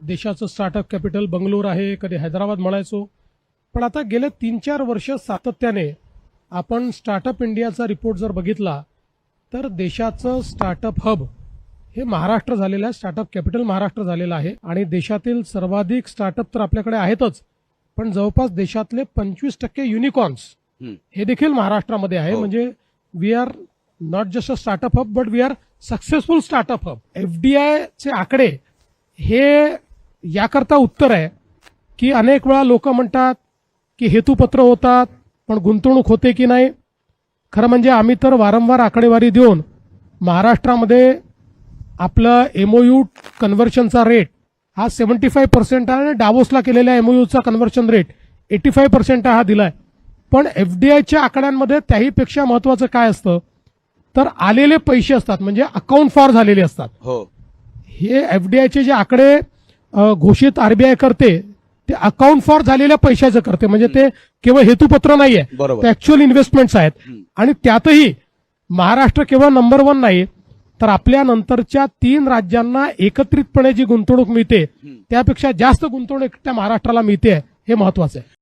देशाचं startup capital Bangalore आहे, कधी हैदराबाद म्हणायचो. पण आता गेले 3-4 वर्ष सातत्याने आपण स्टार्टअप इंडियाचा रिपोर्ट जर बघितला तर देशाचं स्टार्टअप हब हे महाराष्ट्र झालेलं आहे, स्टार्टअप कॅपिटल महाराष्ट्र झालेलं आहे. आणि देशातील सर्वाधिक स्टार्टअप तर आपल्याकडे आहेतच, पण जवळपास देशातले 25% युनिकॉर्न्स हे देखील महाराष्ट्रामध्ये आहे. म्हणजे we are not just a startup hub but we are successful startup hub. FDI चे आकडे हे याकरता उत्तर आहे की अनेक वेळा लोक म्हणतात की हेतुपत्र होतात पण गुंतवणूक होते की नाही. खरं म्हणजे आम्ही तर वारंवार आकडेवारी देऊन महाराष्ट्रामध्ये आपलं एमओयू कन्व्हर्शनचा रेट हा 75% आहे आणि डावोसला केलेल्या एमओयूचा कन्व्हर्शन रेट 85% हा दिलाय. पण एफडीआयच्या आकड्यांमध्ये त्याहीपेक्षा महत्वाचं काय असतं तर आलेले पैसे असतात, म्हणजे अकाउंट फॉर झालेले असतात. हे एफडीआयचे जे आकडे घोषित आरबीआय करते ते अकाउंट फॉर झालेल्या पैशाचं करते, म्हणजे ते केवळ हेतुपत्र नाहीये, ते ऍक्च्युअल इन्व्हेस्टमेंट्स आहेत. आणि त्यातही महाराष्ट्र केवळ नंबर 1 नाही तर आपल्या नंतरच्या 3 राज्यांना एकत्रितपणे जी गुंतवणूक मिळते त्यापेक्षा जास्त गुंतवणूक त्या महाराष्ट्राला मिळते, हे महत्वाचं आहे.